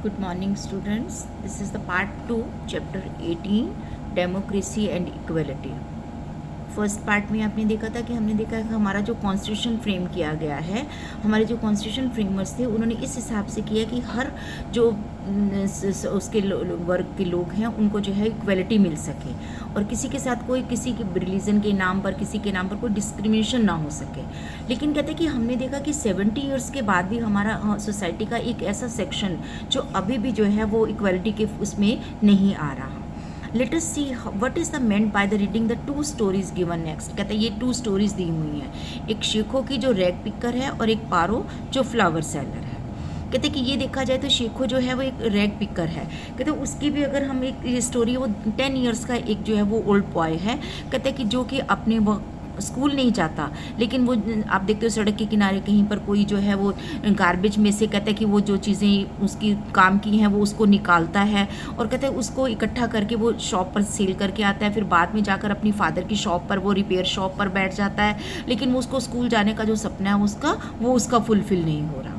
Good morning, students. This is the part 2, chapter 18, Democracy and Equality. First part में आपने देखा था कि हमने देखा है कि हमारा जो कॉन्स्टिट्यूशन फ्रेम किया गया है, हमारे जो कॉन्स्टिट्यूशन फ्रेमर्स थे उन्होंने इस हिसाब से किया कि हर जो उसके वर्ग के लोग हैं उनको जो है इक्वलिटी मिल सके और किसी के साथ कोई किसी के रिलीजन के नाम पर किसी के नाम पर कोई डिस्क्रिमिनेशन ना हो सके। लेकिन कहते हैं कि हमने देखा कि 70 ईयर्स के बाद भी हमारा सोसाइटी का एक ऐसा सेक्शन जो अभी भी जो है वो इक्वलिटी के उसमें नहीं आ रहा। Let us see what is the meant by the reading the 2 stories given next. कहते हैं ये 2 स्टोरीज दी हुई हैं, एक शेखो की जो रैग पिकर है और एक पारो जो फ्लावर सेलर है। कहते हैं कि ये देखा जाए तो शेखो जो है वो एक रैग पिकर है। कहते हैं उसकी भी अगर हम एक स्टोरी, वो 10 ईयर्स का एक जो है वो ओल्ड बॉय है। कहते हैं कि जो कि अपने वो स्कूल नहीं जाता, लेकिन वो आप देखते हो सड़क के किनारे कहीं पर कोई जो है वो गार्बेज में से कहते हैं कि वो जो चीज़ें उसकी काम की हैं वो उसको निकालता है और कहते हैं उसको इकट्ठा करके वो शॉप पर सेल करके आता है। फिर बाद में जाकर अपनी फादर की शॉप पर, वो रिपेयर शॉप पर बैठ जाता है, लेकिन वो उसको स्कूल जाने का जो सपना है वो उसका फुलफिल नहीं हो रहा।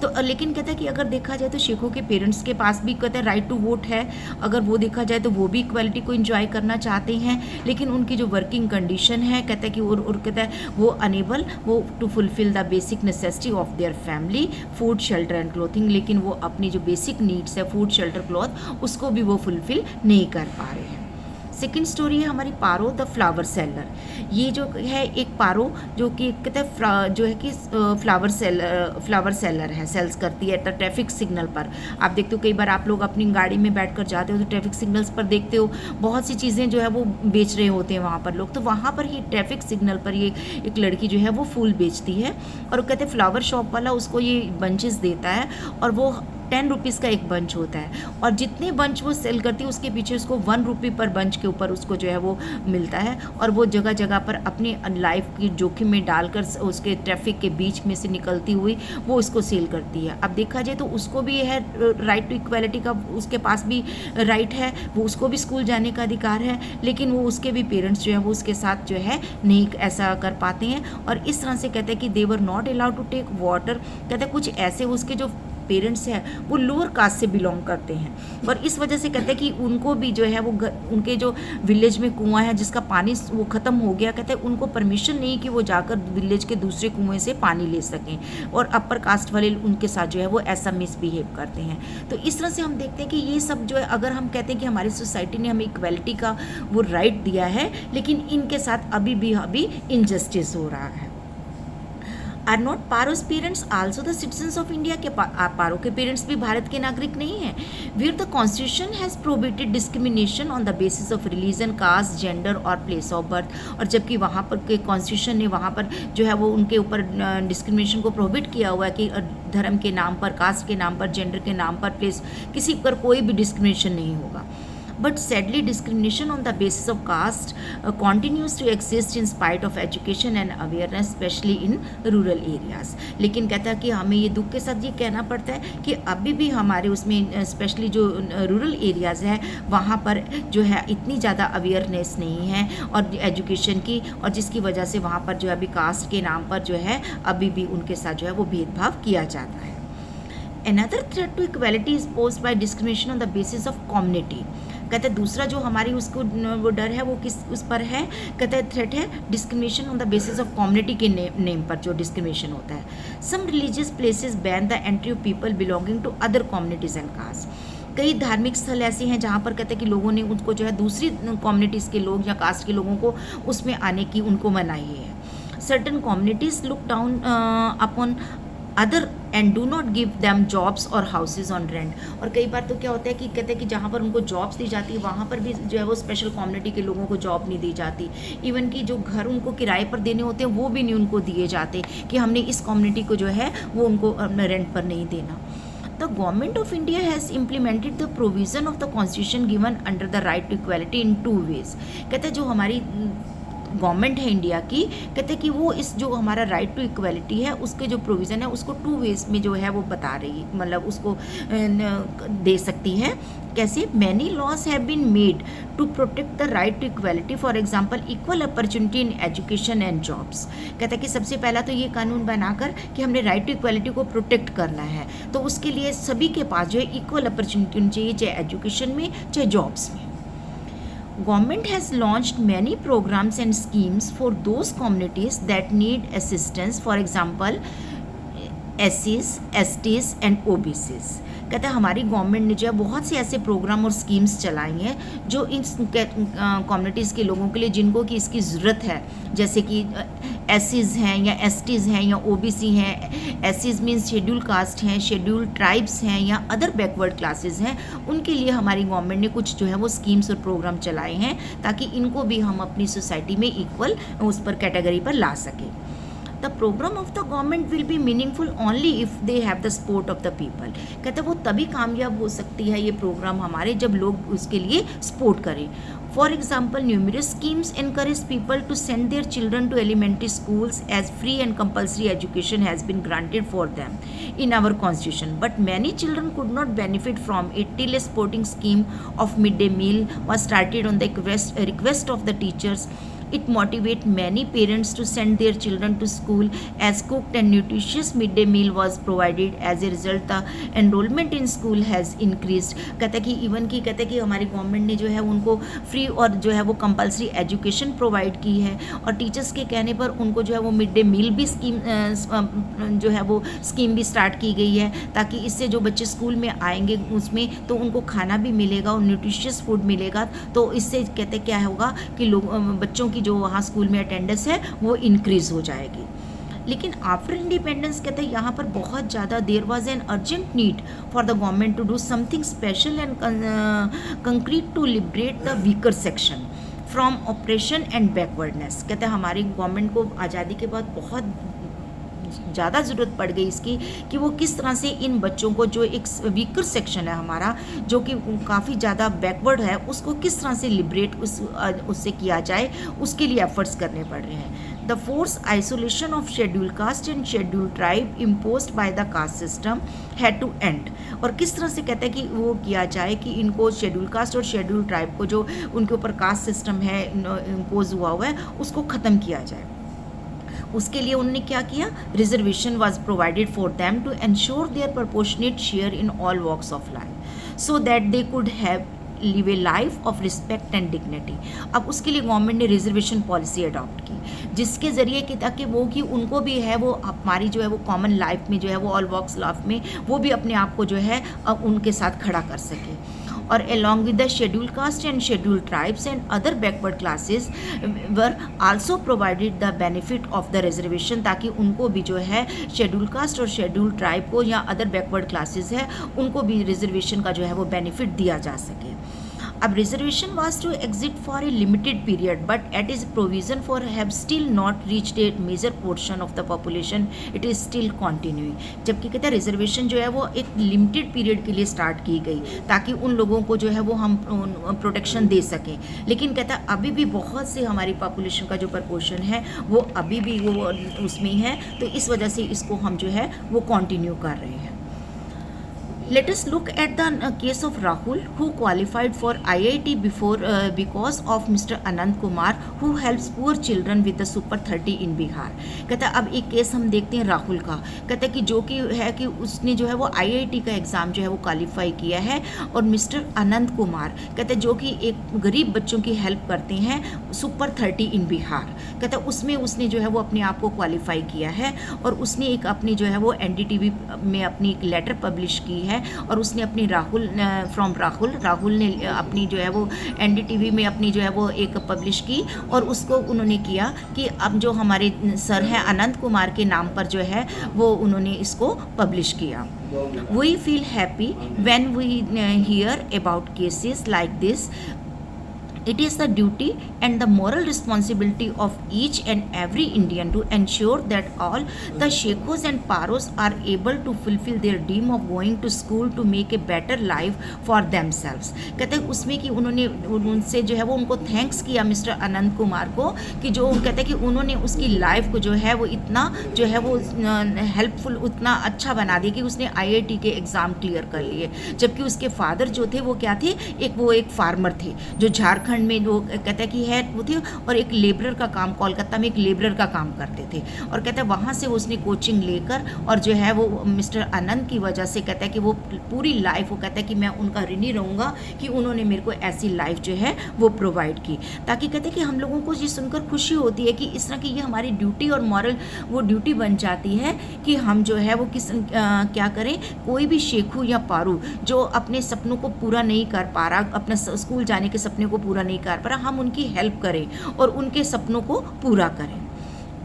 तो लेकिन कहता है कि अगर देखा जाए तो शेखों के पेरेंट्स के पास भी कहते हैं राइट टू वोट है। अगर वो देखा जाए तो वो भी इक्वालिटी को एंजॉय करना चाहते हैं, लेकिन उनकी जो वर्किंग कंडीशन है कहता है कि और कहता है वो अनेबल वो to fulfil the basic necessity of their family, food shelter and clothing. लेकिन वो अपनी जो बेसिक नीड्स है फूड शेल्टर क्लॉथ उसको भी वो फुलफिल नहीं कर पा रहे हैं। सेकेंड स्टोरी है हमारी पारो द फ्लावर सेलर। ये जो है एक पारो जो कि कहते हैं जो है कि फ्लावर सेलर है, सेल्स करती है ट्रैफिक सिग्नल पर। आप देखते हो कई बार आप लोग अपनी गाड़ी में बैठकर जाते हो तो ट्रैफिक सिग्नल्स पर देखते हो बहुत सी चीज़ें जो है वो बेच रहे होते हैं वहाँ पर लोग। तो वहाँ पर ही ट्रैफिक सिग्नल पर ये एक लड़की जो है वो फूल बेचती है और कहते हैं फ्लावर शॉप वाला उसको ये बंचेस देता है और वो 10 रुपीज़ का एक बंच होता है और जितने बंच वो सेल करती है उसके पीछे उसको 1 रुपये पर बंच के ऊपर उसको जो है वो मिलता है और वो जगह जगह पर अपनी लाइफ की जोखिम में डालकर उसके ट्रैफिक के बीच में से निकलती हुई वो उसको सेल करती है। अब देखा जाए तो उसको भी है राइट टू इक्वालिटी का, उसके पास भी राइट है, वो उसको भी स्कूल जाने का अधिकार है, लेकिन वो उसके भी पेरेंट्स जो है वो उसके साथ जो है नहीं ऐसा कर पाते हैं और इस तरह से कहते हैं कि they were not allowed to take water. कहते हैं कुछ ऐसे उसके जो पेरेंट्स हैं वो लोअर कास्ट से बिलोंग करते हैं और इस वजह से कहते हैं कि उनको भी जो है वो उनके जो विलेज में कुआं है जिसका पानी वो ख़त्म हो गया, कहते हैं उनको परमिशन नहीं कि वो जाकर विलेज के दूसरे कुएं से पानी ले सकें और अपर कास्ट वाले उनके साथ जो है वो ऐसा मिसबिहेव करते हैं। तो इस तरह से हम देखते हैं कि ये सब जो है अगर हम कहते हैं कि हमारी सोसाइटी ने हमें इक्वालिटी का वो राइट दिया है, लेकिन इनके साथ अभी इनजस्टिस हो रहा है। Are not Paro's parents also the citizens of India? के पारो के पेरेंट्स भी भारत के नागरिक नहीं हैं? Where the constitution has prohibited discrimination on the basis of religion, caste, gender और प्लेस ऑफ बर्थ। और जबकि वहाँ पर के कॉन्स्टिट्यूशन ने वहाँ पर जो है वो उनके ऊपर डिस्क्रिमिनेशन को प्रोहिबिट किया हुआ है कि धर्म के नाम पर, कास्ट के नाम पर, जेंडर के नाम पर, प्लेस, किसी पर कोई भी डिस्क्रिमिनेशन नहीं होगा। But sadly, discrimination on the basis of caste continues to exist in spite of education and awareness, especially in rural areas. लेकिन कहता है कि हमें ये दुख के साथ ये कहना पड़ता है कि अभी भी हमारे उसमें स्पेशली जो रूरल एरियाज़ है वहाँ पर जो है इतनी ज़्यादा अवेयरनेस नहीं है और एजुकेशन की, और जिसकी वजह से वहाँ पर जो है अभी कास्ट के नाम पर जो है अभी भी उनके साथ जो है वो भेदभाव किया जाता है। Another threat to equality is posed by discrimination on the basis of community. कहते हैं दूसरा जो हमारी उसको वो डर है वो किस उस पर है, कहते हैं थ्रेट है discrimination on the basis of community के नेम पर जो डिस्क्रिमिनेशन होता है। Some religious places ban the entry of people belonging to other communities and caste. कई धार्मिक स्थल ऐसे हैं जहाँ पर कहते हैं कि लोगों ने उनको जो है दूसरी कम्युनिटीज़ के लोग या कास्ट के लोगों को उसमें आने की उनको मनाही है। Certain communities look down upon other and do not give them jobs और हाउसेज ऑन रेंट। और कई बार तो क्या होता है कि कहते हैं कि जहाँ पर उनको जॉब्स दी जाती है वहाँ पर भी जो है वो स्पेशल कम्युनिटी के लोगों को जॉब नहीं दी जाती। इवन कि जो घर उनको किराए पर देने होते हैं वो भी नहीं उनको दिए जाते कि हमने इस कम्युनिटी को जो है वो उनको रेंट पर नहीं देना। The government of India has implemented the provision of the constitution given under the right to equality in 2 ways। कहते हैं जो हमारी गवर्नमेंट है इंडिया की, कहते हैं कि वो इस जो हमारा राइट टू इक्वलिटी है उसके जो प्रोविज़न है उसको 2 वेज में जो है वो बता रही है, मतलब उसको दे सकती है। कैसे? Many laws have been made to protect the right to equality, for example equal opportunity in education and jobs. कहता है कि सबसे पहला तो ये कानून बनाकर कि हमने राइट टू इक्वलिटी को प्रोटेक्ट करना है, तो उसके लिए सभी के पास जो है इक्वल अपॉर्चुनिटी होनी चाहिए, चाहे एजुकेशन में चाहे जॉब्स में। Government has launched many programs and schemes for those communities that need assistance, for example SCs, STs and OBCs। कहते हैं हमारी गवर्नमेंट ने जो है बहुत से ऐसे प्रोग्राम और स्कीम्स चलाई हैं जो इन कम्युनिटीज़ के लोगों के लिए जिनको कि इसकी ज़रूरत है, जैसे कि एससीज़ हैं या एसटीज़ हैं या ओबीसी हैं। एससीज़ मीन्स शेड्यूल कास्ट हैं, शेड्यूल ट्राइब्स हैं या अदर बैकवर्ड क्लासेस हैं, उनके लिए हमारी गवर्नमेंट ने कुछ जो है वो स्कीम्स और प्रोग्राम चलाए हैं ताकि इनको भी हम अपनी सोसाइटी में इक्वल उस पर कैटेगरी पर ला सकें। The program of the government will be meaningful only if they have the support of the people। कहते हैं वो तभी कामयाब हो सकती है ये प्रोग्राम हमारे जब लोग उसके लिए सपोर्ट करें। For example numerous schemes encourage people to send their children to elementary schools as free and compulsory education has been granted for them in our constitution, but many children could not benefit from it till a supporting scheme of midday meal was started on the request of the teachers। It motivates many parents to send their children to school as cooked and nutritious midday meal was provided। As a result, the enrollment in school has increased। कहते हैं कि even की कहते हैं कि हमारी government ने जो है उनको फ्री और जो है वो कंपलसरी एजुकेशन प्रोवाइड की है, और टीचर्स के कहने पर उनको जो है वो मिड डे मील भी स्कीम जो है वो स्कीम भी स्टार्ट की गई है, ताकि इससे जो बच्चे स्कूल में आएंगे उसमें तो उनको खाना भी मिलेगा और न्यूट्रिशियस फूड मिलेगा। तो इससे कहते हैं क्या होगा कि लोग बच्चों की जो वहाँ स्कूल में अटेंडेंस है वो इंक्रीज़ हो जाएगी। लेकिन आफ्टर इंडिपेंडेंस कहते हैं यहाँ पर बहुत ज़्यादा there was an urgent need for the government to do something special and concrete to liberate the weaker section from oppression and backwardness. कहते हैं हमारी गवर्नमेंट को आज़ादी के बाद बहुत ज़्यादा ज़रूरत पड़ गई इसकी कि वो किस तरह से इन बच्चों को जो एक वीकर सेक्शन है हमारा जो कि काफ़ी ज़्यादा बैकवर्ड है उसको किस तरह से लिबरेट उससे किया जाए, उसके लिए एफर्ट्स करने पड़ रहे हैं। The force isolation of schedule caste and schedule tribe imposed by the caste system had to end. और किस तरह से कहते हैं कि वो किया जाए कि इनको शेड्यूल कास्ट और शेड्यूल ट्राइब को जो उनके ऊपर कास्ट सिस्टम है इम्पोज हुआ है उसको ख़त्म किया जाए। उसके लिए उन्होंने क्या किया? Reservation was provided for them to ensure their proportionate share in all walks of life so that they could have live a life of respect and dignity. अब उसके लिए गवर्नमेंट ने रिजर्वेशन पॉलिसी अडॉप्ट की जिसके ज़रिए कि ताकि वो कि उनको भी है वो हमारी जो है वो कॉमन लाइफ में जो है वो ऑल वॉक्स लाइफ में वो भी अपने आप को जो है उनके साथ खड़ा कर सके। और along with the scheduled caste and scheduled tribes and other backward classes were also provided the benefit of the reservation ताकि उनको भी जो है scheduled caste और scheduled tribe को या other backward classes है उनको भी रिजर्वेशन का जो है वो बेनिफिट दिया जा सके। अब reservation was to exist for a limited period but at is provision for have still not reached a major portion of the population, it is still continuing. जबकि कहते हैं रिजर्वेशन जो है वो एक लिमिटेड पीरियड के लिए स्टार्ट की गई ताकि उन लोगों को जो है वो हम प्रोटेक्शन दे सकें, लेकिन कहता है अभी भी बहुत से हमारी पॉपुलेशन का जो प्रपोर्शन है वो अभी भी वो उसमें है, तो इस वजह से इसको हम जो है वो कंटिन्यू कर रहे हैं। Let us look at the case of Rahul who qualified for IIT because of Mr. Anand Kumar who helps poor children with the Super 30 in Bihar। कहता है अब एक केस हम देखते हैं राहुल का। कहता है कि जो कि है कि उसने जो है वो IIT का एग्ज़ाम जो है वो क्वालिफाई किया है, और मिस्टर आनंद कुमार कहते हैं जो कि एक गरीब बच्चों की हेल्प करते हैं सुपर 30 इन बिहार। कहता है उसमें उसने जो है वो अपने आप को क्वालिफाई किया है, और उसने एक अपनी जो है वो NDTV में अपनी एक लेटर पब्लिश की है, और उसने अपनी राहुल ने अपनी जो है वो NDTV में अपनी जो है वो एक पब्लिश की, और उसको उन्होंने किया कि अब जो हमारे सर हैं अनंत कुमार के नाम पर जो है वो उन्होंने इसको पब्लिश किया। We feel happy when we hear about cases like this It is the duty and the moral responsibility of each and every Indian to ensure that all the sheikhos and paros are able to fulfill their dream of going to school to make a better life for themselves. कहते हैं उसमें कि उन्होंने उनसे जो है वो उनको थैंक्स किया मिस्टर अनंत कुमार को कि जो कहते हैं कि उन्होंने उसकी लाइफ को जो है वो इतना जो है वो हेल्पफुल उतना अच्छा बना दिया कि उसने IIT के एग्ज़ाम क्लियर कर लिए, जबकि उसके फादर जो थे वो क्या थे, एक फार्मर थे जो झारखंड में जो कहते हैं कि है वो थे, और एक लेबरर का काम कोलकाता में एक लेबरर का काम करते थे। और कहते हैं वहाँ से उसने कोचिंग लेकर और जो है वो मिस्टर अनंत की वजह से कहता है कि वो पूरी लाइफ वो कहता है कि मैं उनका ऋणी रहूँगा कि उन्होंने मेरे को ऐसी लाइफ जो है वो प्रोवाइड की, ताकि कहते हैं कि हम लोगों को ये सुनकर खुशी होती है कि इस तरह की ये हमारी ड्यूटी और मॉरल वो ड्यूटी बन जाती है कि हम जो है वो क्या करें, कोई भी शेखू या पारू जो अपने सपनों को पूरा नहीं कर पा रहा, अपने स्कूल जाने के सपने को पूरा नहीं कर पा रहा, हम उनकी हेल्प करें और उनके सपनों को पूरा करें।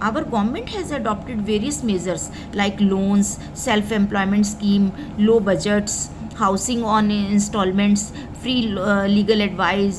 Our government has adopted various measures like loans, self-employment scheme, low budgets, housing on installments, free legal advice,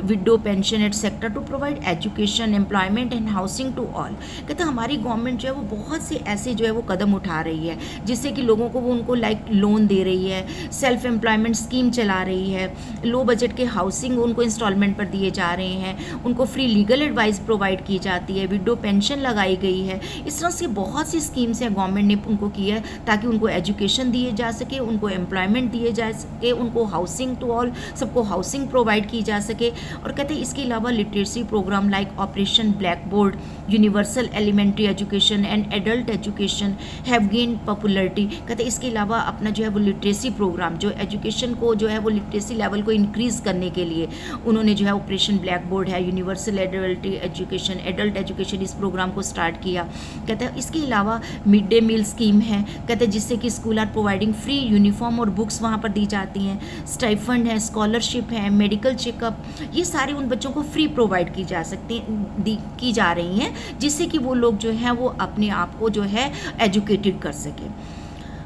widow pension etc. to provide education, employment and housing to all. कहते हैं हमारी गवर्नमेंट जो है वो बहुत से ऐसे जो है वो कदम उठा रही है जिससे कि लोगों को वो उनको लाइक लोन दे रही है, सेल्फ एम्प्लॉयमेंट स्कीम चला रही है, लो बजट के हाउसिंग उनको इंस्टॉलमेंट पर दिए जा रहे हैं, उनको फ्री लीगल एडवाइस प्रोवाइड की जाती है, विडो पेंशन लगाई गई है। इस तरह से बहुत सी स्कीम्स हैं गवर्नमेंट ने उनको की है ताकि उनको एजुकेशन दिए जा सके, उनको एम्प्लॉयमेंट दिए जा सके, उनको हाउसिंग टू ऑल सबको हाउसिंग प्रोवाइड की जा सके। और कहते हैं इसके अलावा literacy programme like operation blackboard, universal elementary education and adult education have gain popularity. कहते हैं इसके अलावा अपना जो है वो लिटरेसी प्रोग्राम जो एजुकेशन को जो है वो लिटरेसी लेवल को इंक्रीज़ करने के लिए उन्होंने जो है ऑपरेशन ब्लैक बोर्ड है, यूनिवर्सल एजुकेशन, एडल्ट एजुकेशन इस प्रोग्राम को स्टार्ट किया। कहते हैं इसके अलावा मिड डे मील स्कीम है, कहते हैं जिससे कि school are providing free uniform और बुक्स वहाँ पर दी जाती हैं, स्टाइफंड है, स्कॉलरशिप है, मेडिकल चेकअप, ये सारे उन बच्चों को फ्री प्रोवाइड की जा रही हैं जिससे कि वो लोग जो हैं वो अपने आप को जो है एजुकेटेड कर सकें।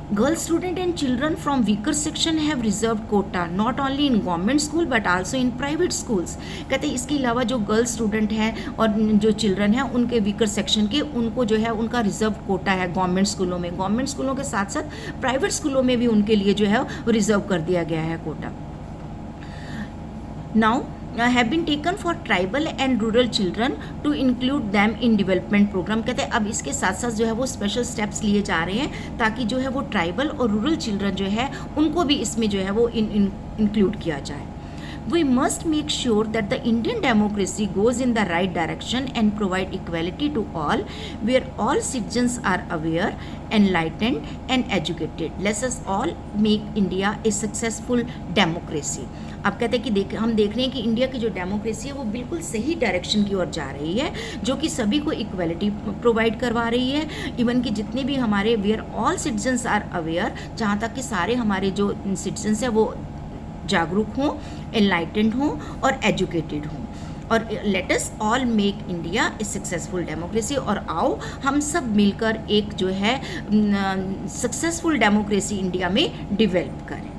Girls student and children from weaker section have reserved quota not only in government school but also in private schools। कहते हैं इसके अलावा जो गर्ल्स स्टूडेंट हैं और जो चिल्ड्रन हैं उनके वीकर सेक्शन के उनको जो है उनका रिजर्व कोटा है गवर्नमेंट स्कूलों में, गवर्नमेंट स्कूलों के साथ साथ प्राइवेट स्कूलों में भी उनके लिए जो है रिजर्व कर दिया गया है quota. Now have been taken for tribal and rural children to include them in development program। कहते हैं अब इसके साथ साथ जो है वो स्पेशल स्टेप्स लिए जा रहे हैं ताकि जो है वो ट्राइबल और रूरल चिल्ड्रन जो है उनको भी इसमें जो है वो इंक्लूड किया जाए। We must make sure that the Indian democracy goes in the right direction and provide equality to all, where all citizens are aware, enlightened and educated. Let us all make India a successful democracy। अब कहते हैं कि हम देख रहे हैं कि India की जो डेमोक्रेसी है वो बिल्कुल सही डायरेक्शन की ओर जा रही है, जो कि सभी को इक्वलिटी प्रोवाइड करवा रही है। इवन कि जितने भी हमारे where all citizens are aware, जहाँ तक कि सारे हमारे जो सिटीजन्स हैं वो जागरूक हों, एनलाइटेंड हों और एजुकेटेड हों। और let us all make India ए सक्सेसफुल डेमोक्रेसी। और आओ हम सब मिलकर एक जो है सक्सेसफुल डेमोक्रेसी इंडिया में डेवलप करें।